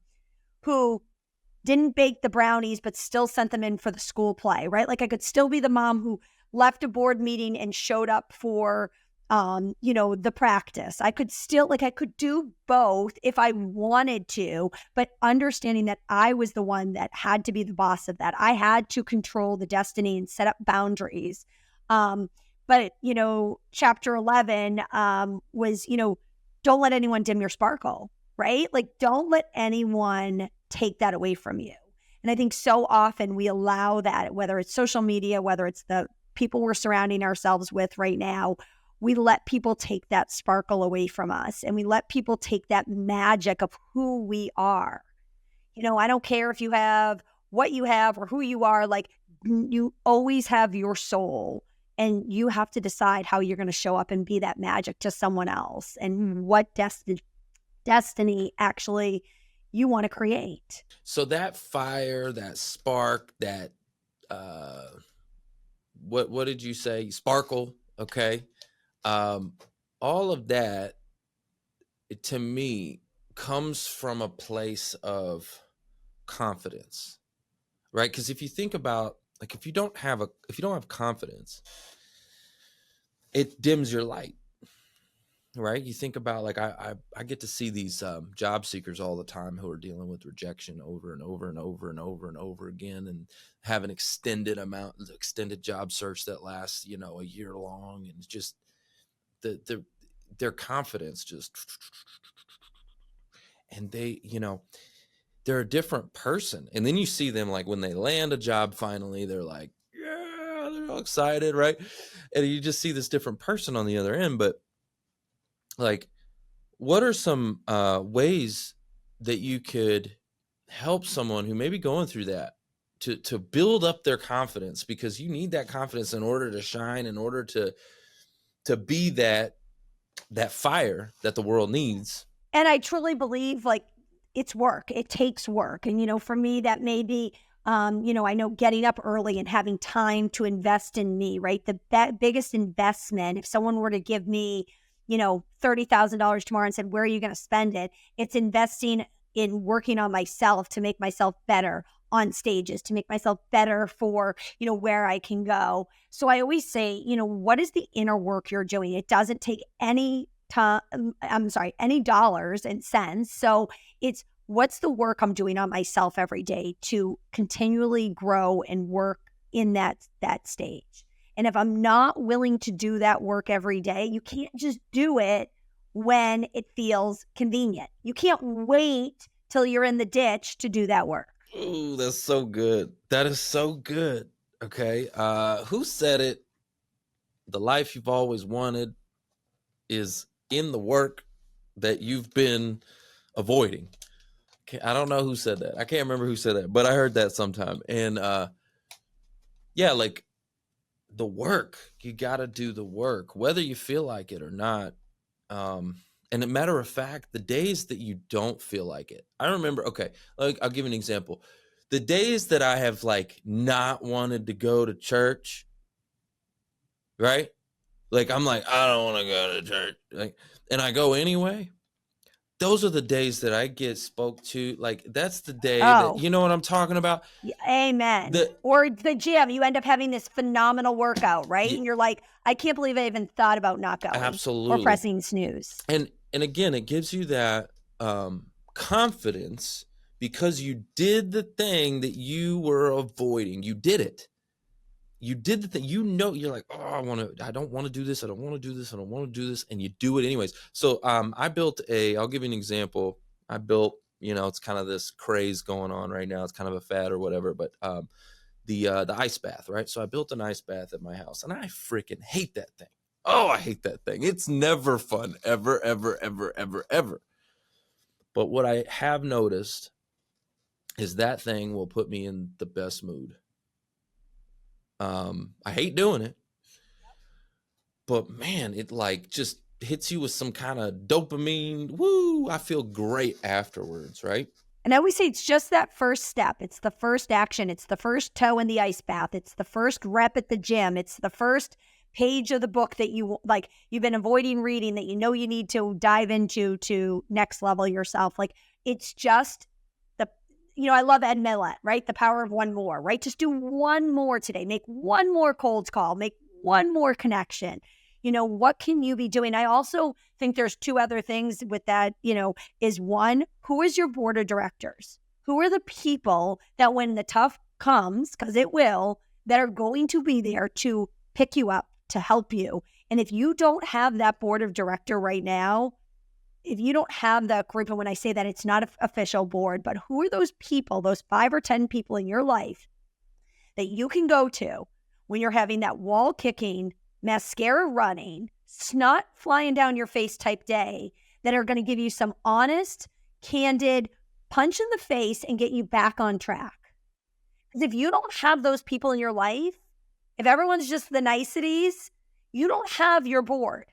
who didn't bake the brownies, but still sent them in for the school play, right? Like I could still be the mom who left a board meeting and showed up for, the practice. I could still, I could do both if I wanted to, but understanding that I was the one that had to be the boss of that. I had to control the destiny and set up boundaries. But chapter 11 was, don't let anyone dim your sparkle, right? Like, don't let anyone take that away from you. And I think so often we allow that, whether it's social media, whether it's the people we're surrounding ourselves with right now, we let people take that sparkle away from us, and we let people take that magic of who we are. I don't care if you have what you have or who you are, like you always have your soul, and you have to decide how you're going to show up and be that magic to someone else, and what destiny actually you want to create. So that fire, that spark, that uh, what did you say? Sparkle. Okay. Um, all of that, to me, comes from a place of confidence, right? Because if you think about, like, if you don't have confidence, it dims your light, right? You think about, like, I get to see these job seekers all the time who are dealing with rejection over and over and over and over and over again, and have an extended job search that lasts a year long, and just their confidence just, and they're a different person. And then you see them, like, when they land a job finally, they're like, yeah, they're all excited, right? And you just see this different person on the other end. But, like, what are some ways that you could help someone who may be going through that to build up their confidence? Because you need that confidence in order to shine, in order to be that fire that the world needs. And I truly believe, like, it's work. It takes work. And, for me, that may be, I know getting up early and having time to invest in me, right? That biggest investment, if someone were to give me, $30,000 tomorrow and said, where are you going to spend it? It's investing in working on myself to make myself better on stages, to make myself better for, where I can go. So I always say, what is the inner work you're doing? It doesn't take any any dollars and cents. So it's what's the work I'm doing on myself every day to continually grow and work in that stage. And if I'm not willing to do that work every day, you can't just do it when it feels convenient. You can't wait till you're in the ditch to do that work. Ooh, that's so good. That is so good. Okay. Who said it? The life you've always wanted is in the work that you've been avoiding. I don't know who said that. I can't remember who said that, but I heard that sometime. And yeah, like the work, you got to do the work, whether you feel like it or not. And a matter of fact, the days that you don't feel like it, I remember, okay, like I'll give you an example. The days that I have like not wanted to go to church, right? Like I'm like, I don't want to go to church. Like, and I go anyway. Those are the days that I get spoke to. Like that's the day that, you know what I'm talking about? Amen. Or the gym, you end up having this phenomenal workout, right? And you're like, I can't believe I even thought about not going. Absolutely. Or pressing snooze. And again, it gives you that confidence because you did the thing that you were avoiding. You did it. You did the thing, you know, you're like, oh, I don't want to do this. I don't want to do this. I don't want to do this. And you do it anyways. So I built I'll give you an example. I built, you know, it's kind of this craze going on right now. It's kind of a fad or whatever, but the ice bath, right? So I built an ice bath at my house and I freaking hate that thing. Oh, I hate that thing. It's never fun, ever, ever, ever, ever, ever. But what I have noticed is that thing will put me in the best mood. I hate doing it, but man, it like just hits you with some kind of dopamine. Woo! I feel great afterwards, right? And I always say it's just that first step. It's the first action. It's the first toe in the ice bath. It's the first rep at the gym. It's the first page of the book that you like you've been avoiding reading that you know you need to dive into to next level yourself. Like it's just you know, I love Ed Millett, right? The power of one more, right? Just do one more today. Make one more cold call. Make one more connection. You know, what can you be doing? I also think there's two other things with that, you know, is one, who is your board of directors? Who are the people that when the tough comes, because it will, that are going to be there to pick you up, to help you? And if you don't have that board of director right now, if you don't have that group, and when I say that, it's not an official board, but who are those people, those 5 or 10 people in your life that you can go to when you're having that wall kicking, mascara running, snot flying down your face type day that are going to give you some honest, candid punch in the face and get you back on track? Because if you don't have those people in your life, if everyone's just the niceties, you don't have your board.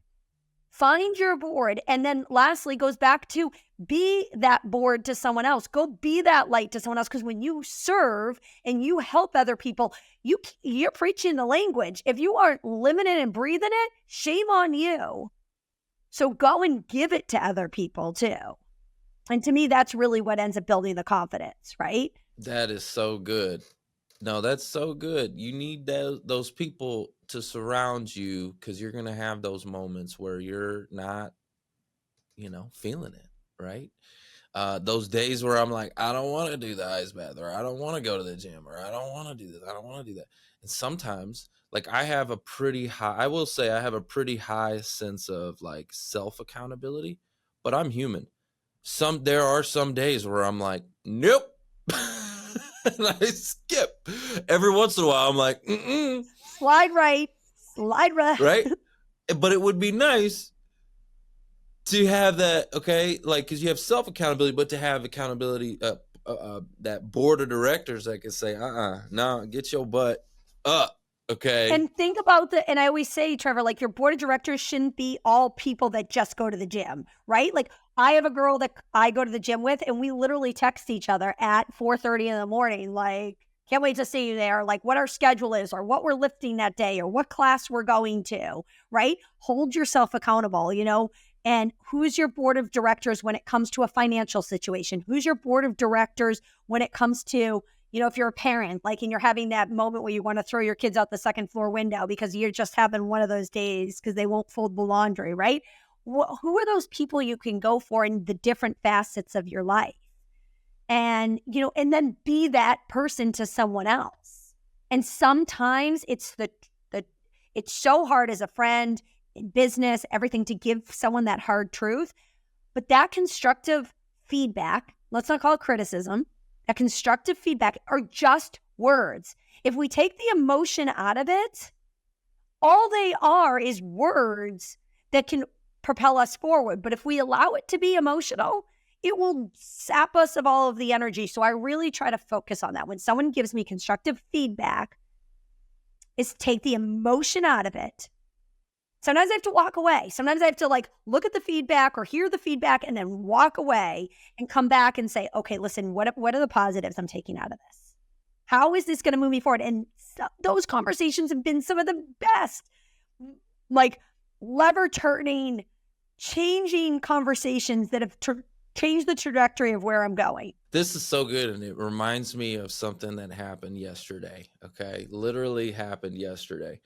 Find your board. And then lastly, goes back to be that board to someone else. Go be that light to someone else. Because when you serve and you help other people, you're preaching the language. If you aren't living it and breathing it, shame on you. So go and give it to other people too. And to me, that's really what ends up building the confidence, right? That is so good. No, that's so good. You need those people to surround you because you're going to have those moments where you're not, you know, feeling it, right? Those days where I'm like, I don't want to do the ice bath, or I don't want to go to the gym, or I don't want to do this, I don't want to do that. And sometimes, like I have a pretty high sense of like self-accountability, but I'm human. There are some days where I'm like, nope. And I skip. Every once in a while, I'm like, slide right, slide left. Right? But it would be nice to have that, okay? Like, because you have self-accountability, but to have accountability, that board of directors that can say, no, get your butt up, okay? And think about and I always say, Trevor, like your board of directors shouldn't be all people that just go to the gym, right? Like I have a girl that I go to the gym with and we literally text each other at 4:30 in the morning, like, can't wait to see you there, like what our schedule is or what we're lifting that day or what class we're going to, right? Hold yourself accountable, you know? And who's your board of directors when it comes to a financial situation? Who's your board of directors when it comes to, you know, if you're a parent, like, and you're having that moment where you want to throw your kids out the second floor window because you're just having one of those days because they won't fold the laundry, right? Who are those people you can go for in the different facets of your life? And, you know, and then be that person to someone else. And sometimes it's it's so hard as a friend, in business, everything, to give someone that hard truth. But that constructive feedback, let's not call it criticism, that constructive feedback are just words. If we take the emotion out of it, all they are is words that can propel us forward. But if we allow it to be emotional, it will sap us of all of the energy. So I really try to focus on that. When someone gives me constructive feedback, is take the emotion out of it. Sometimes I have to walk away. Sometimes I have to look at the feedback or hear the feedback and then walk away and come back and say, okay, listen, what are the positives I'm taking out of this? How is this going to move me forward? And those conversations have been some of the best, lever turning, changing conversations that have changed the trajectory of where I'm going. This is so good, and it reminds me of something that happened yesterday, okay? Literally happened yesterday.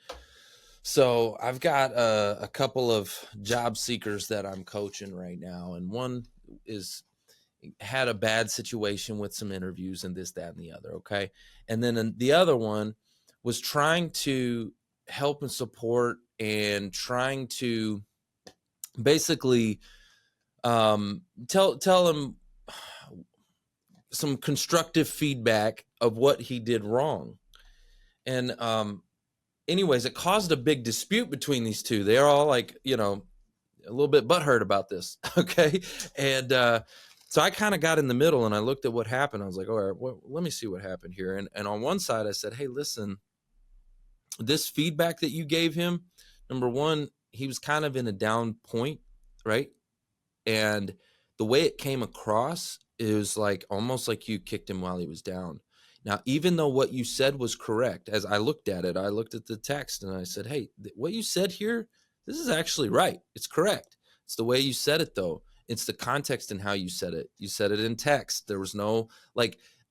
So I've got a couple of job seekers that I'm coaching right now, and one had a bad situation with some interviews and this, that, and the other, okay? And then the other one was trying to help and support and trying to basically tell him some constructive feedback of what he did wrong. And anyways, it caused a big dispute between these two. They're all a little bit butthurt about this. Okay. And so I kind of got in the middle and I looked at what happened. I was like, all right, well, let me see what happened here. And on one side I said, hey, listen, this feedback that you gave him, number one, he was kind of in a down point, right? And the way it came across, it was almost like you kicked him while he was down. Now, even though what you said was correct, as I looked at it, I looked at the text and I said, hey, what you said here, this is actually right. It's correct. It's the way you said it, though. It's the context and how you said it. You said it in text. There was no,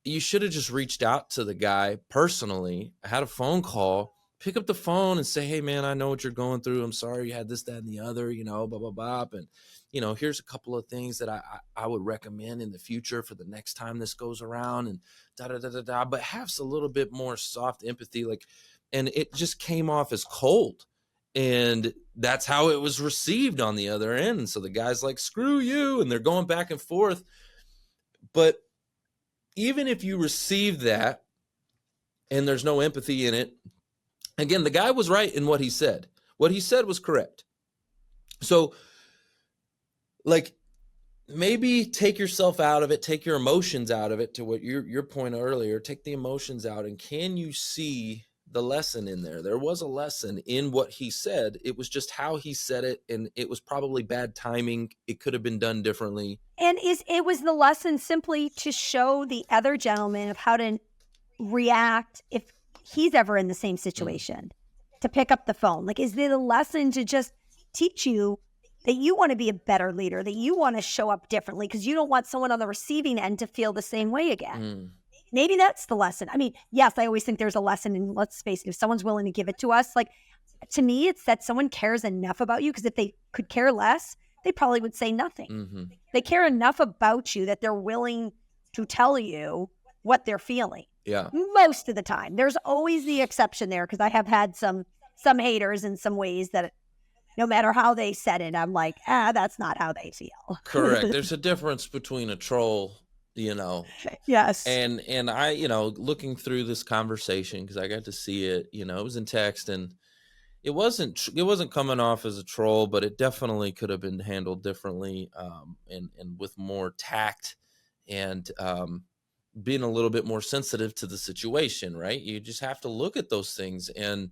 you should have just reached out to the guy personally. I had a phone call, pick up the phone and say, hey, man, I know what you're going through. I'm sorry you had this, that, and the other, blah, blah, blah. And here's a couple of things that I would recommend in the future for the next time this goes around, and da-da-da-da-da, but have a little bit more soft empathy. And it just came off as cold, and that's how it was received on the other end. And so the guy's like, screw you. And they're going back and forth. But even if you receive that and there's no empathy in it, again, the guy was right in what he said. What he said was correct. So maybe take yourself out of it, take your emotions out of it, to what your point earlier, take the emotions out. And can you see the lesson in there? There was a lesson in what he said. It was just how he said it. And it was probably bad timing. It could have been done differently. And it was the lesson simply to show the other gentleman of how to react if he's ever in the same situation, to pick up the phone. Is there the lesson to just teach you that you want to be a better leader, that you want to show up differently because you don't want someone on the receiving end to feel the same way again. Maybe that's the lesson. I mean, yes, I always think there's a lesson, and let's face it, if someone's willing to give it to us, to me, it's that someone cares enough about you, because if they could care less, they probably would say nothing. Mm-hmm. They care enough about you that they're willing to tell you what they're feeling. Yeah. Most of the time. There's always the exception there, because I have had some haters in some ways that no matter how they said it, I'm like, that's not how they feel. Correct. There's a difference between a troll, Yes. And I, looking through this conversation, because I got to see it, it was in text, and it wasn't coming off as a troll, but it definitely could have been handled differently, and with more tact, and being a little bit more sensitive to the situation, right? You just have to look at those things. And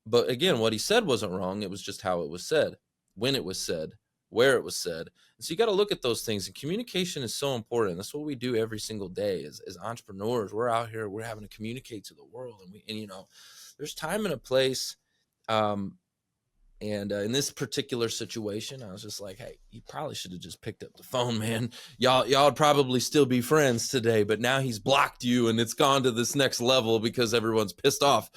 but again, what he said wasn't wrong. It was just how it was said, when it was said, where it was said. And so you got to look at those things. And communication is so important. That's what we do every single day as entrepreneurs. We're out here, we're having to communicate to the world. And there's time and a place. And in this particular situation, I was just like, hey, you probably should have just picked up the phone, man. Y'all would probably still be friends today, but now he's blocked you, and it's gone to this next level because everyone's pissed off.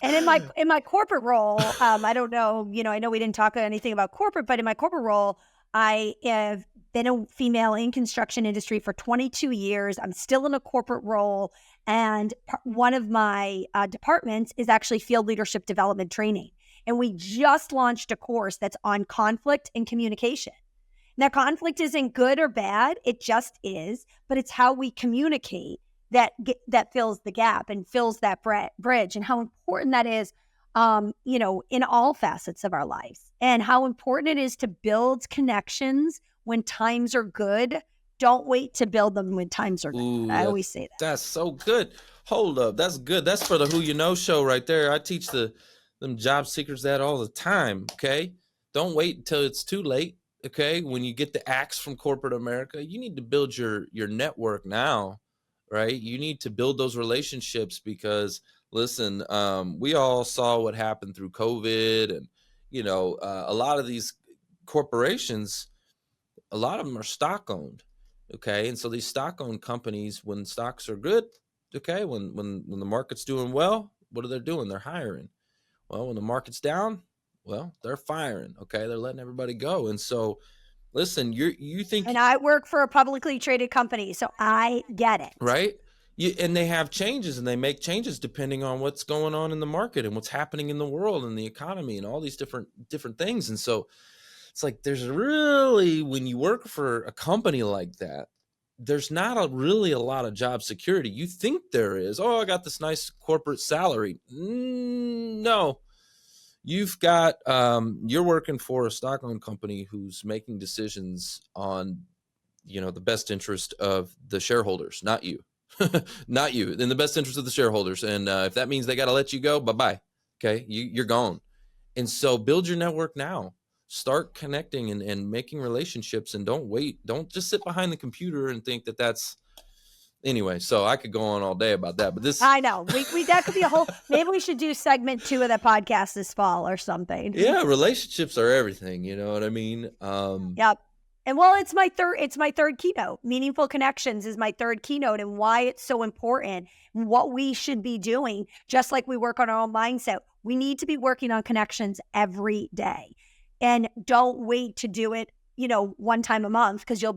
And in my corporate role, I don't know, I know we didn't talk anything about corporate, but in my corporate role, I have been a female in construction industry for 22 years. I'm still in a corporate role. And one of my departments is actually field leadership development training. And we just launched a course that's on conflict and communication. Now, conflict isn't good or bad. It just is. But it's how we communicate that fills the gap and fills that bridge, and how important that is in all facets of our lives, and how important it is to build connections when times are good. Don't wait to build them when times are good. Ooh, I always say that. that's so good. Hold up, that's good. That's for the Who You Know show right there. I teach them job seekers that all the time. Okay, don't wait until it's too late. Okay, when you get the axe from corporate America, you need to build your network now, right? You need to build those relationships because listen, we all saw what happened through COVID, and a lot of these corporations, a lot of them are stock owned. Okay. And so these stock owned companies, when stocks are good, okay, when the market's doing well, what are they doing? They're hiring. Well, when the market's down, well, they're firing. Okay. They're letting everybody go. And so listen, you think, And I work for a publicly traded company, so I get it. right? And they have changes and they make changes depending on what's going on in the market and what's happening in the world and the economy and all these different things. And so it's like there's really, when you work for a company like that, there's not really a lot of job security. You think there is. Oh, I got this nice corporate salary. No, you've got you're working for a stock-owned company who's making decisions on the best interest of the shareholders, not you. Not you, in the best interest of the shareholders. And if that means they got to let you go, bye-bye. Okay, you're gone. And so build your network now. Start connecting and making relationships, and don't wait. Don't just sit behind the computer and think that's anyway. So I could go on all day about that, but this, I know we that could be a whole, maybe we should do segment 2 of the podcast this fall or something. yeah, relationships are everything. You know what I mean? Yep. And well, it's my third keynote. Meaningful connections is my third keynote, and why it's so important and what we should be doing. Just like we work on our own mindset, we need to be working on connections every day. And don't wait to do it, one time a month, because you'll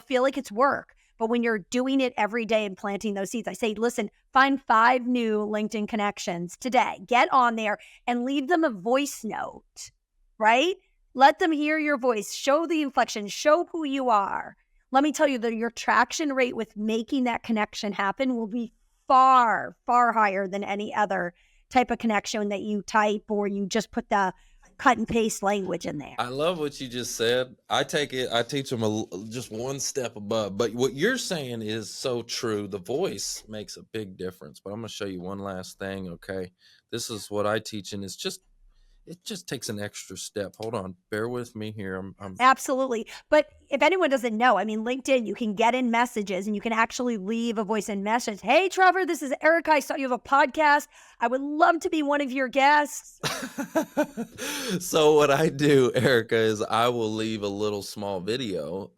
feel like it's work. But when you're doing it every day and planting those seeds, I say, listen, find 5 new LinkedIn connections today. Get on there and leave them a voice note, right? Let them hear your voice. Show the inflection. Show who you are. Let me tell you that your traction rate with making that connection happen will be far, far higher than any other type of connection that you type or you just put the cut and paste language in there. I love what you just said. I teach them just one step above. But what you're saying is so true. The voice makes a big difference. But I'm going to show you one last thing, okay? This is what I teach, and it just takes an extra step. Hold on. Bear with me here. I'm Absolutely. But if anyone doesn't know, LinkedIn, you can get in messages and you can actually leave a voice in message. Hey, Trevor, this is Erica. I saw you have a podcast. I would love to be one of your guests. So what I do, Erica, is I will leave a little small video.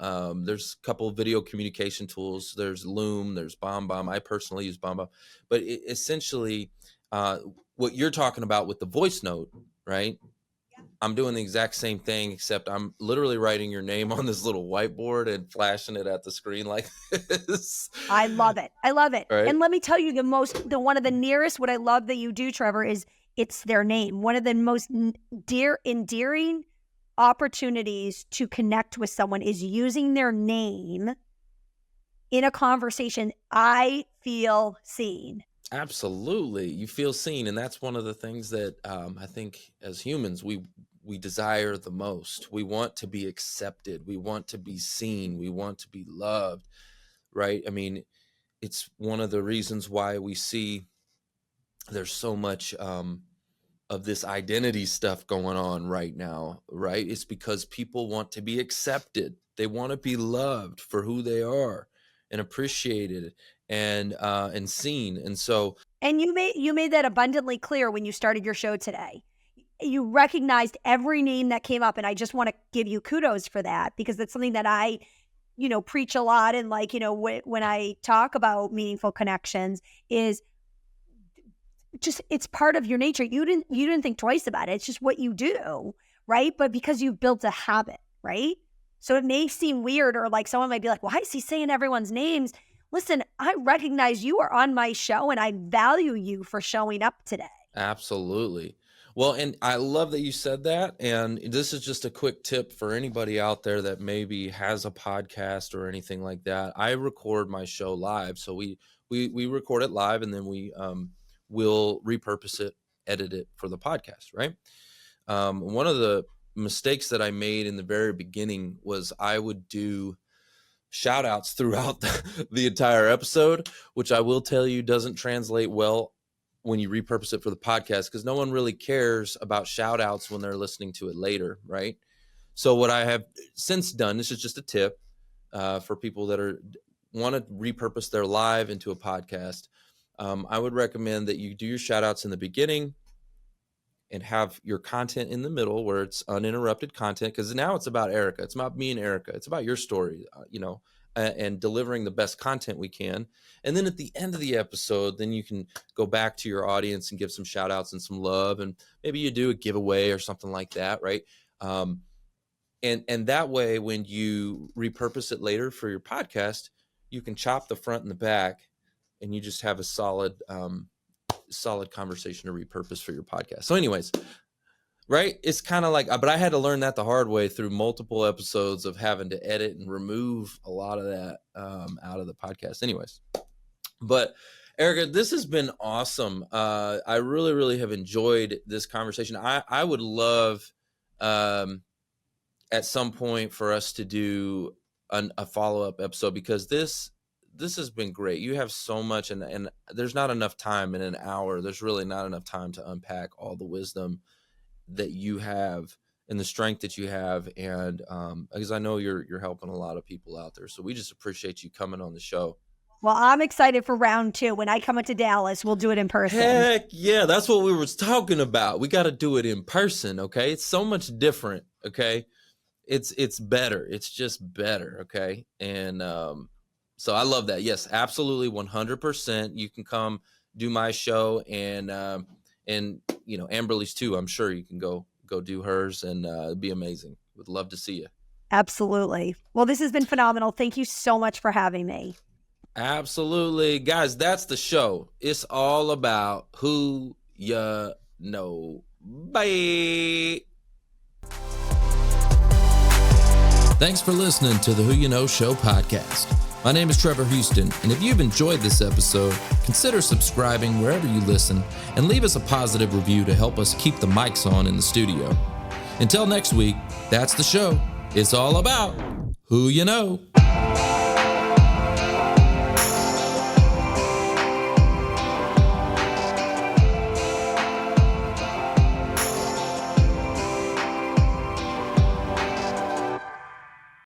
There's a couple of video communication tools. There's Loom, there's BombBomb. I personally use BombBomb. But essentially, what you're talking about with the voice note, right? Yeah. I'm doing the exact same thing, except I'm literally writing your name on this little whiteboard and flashing it at the screen like this. I love it. I love it. Right? And let me tell you, one of the nearest, what I love that you do, Trevor, is it's their name. One of the most endearing opportunities to connect with someone is using their name in a conversation. I feel seen. Absolutely. You feel seen. And that's one of the things that I think as humans, we desire the most. We want to be accepted. We want to be seen. We want to be loved, right? I mean, it's one of the reasons why we see there's so much of this identity stuff going on right now, right? It's because people want to be accepted. They want to be loved for who they are and appreciated and seen. And so, and you made that abundantly clear when you started your show today. You recognized every name that came up, and I just want to give you kudos for that, because that's something that I preach a lot. And when I talk about meaningful connections, is just, it's part of your nature. You didn't think twice about it. It's just what you do, right? But because you've built a habit, right? So it may seem weird, or like someone might be like, why is he saying everyone's names? Listen, I recognize you are on my show, and I value you for showing up today. Absolutely. Well, and I love that you said that. And this is just a quick tip for anybody out there that maybe has a podcast or anything like that. I record my show live. So we record it live, and then we will repurpose it edit it for the podcast, right? One of the mistakes that I made in the very beginning was I would do shout outs throughout the entire episode, which I will tell you doesn't translate well when you repurpose it for the podcast, because no one really cares about shout outs when they're listening to it later, right? So what I have since done, this is just a tip for people that want to repurpose their live into a podcast. I would recommend that you do your shout outs in the beginning and have your content in the middle where it's uninterrupted content, because now it's about Erica. It's about me and Erica. It's about your story, and delivering the best content we can. And then at the end of the episode, then you can go back to your audience and give some shout outs and some love. And maybe you do a giveaway or something like that, right? And that way, when you repurpose it later for your podcast, you can chop the front and the back, and you just have a solid conversation to repurpose for your podcast. So anyways, right? It's kind of like, but I had to learn that the hard way through multiple episodes of having to edit and remove a lot of that out of the podcast. Anyways, but Erica, this has been awesome. I really, really have enjoyed this conversation. I would love at some point for us to do a follow-up episode, because this has been great. You have so much, and there's not enough time in an hour. There's really not enough time to unpack all the wisdom that you have and the strength that you have. And because I know you're helping a lot of people out there. So we just appreciate you coming on the show. Well, I'm excited for round 2. When I come into Dallas, we'll do it in person. Heck yeah. That's what we were talking about. We got to do it in person. Okay. It's so much different. Okay. It's better. It's just better. Okay. And, so I love that. Yes, absolutely. 100%. You can come do my show, and Amberly's too. I'm sure you can go do hers, and it'd be amazing. Would love to see you. Absolutely. Well, this has been phenomenal. Thank you so much for having me. Absolutely. Guys, that's the show. It's all about who you know. Bye. Thanks for listening to the Who You Know Show podcast. My name is Trevor Houston, and if you've enjoyed this episode, consider subscribing wherever you listen and leave us a positive review to help us keep the mics on in the studio. Until next week, that's the show. It's all about who you know.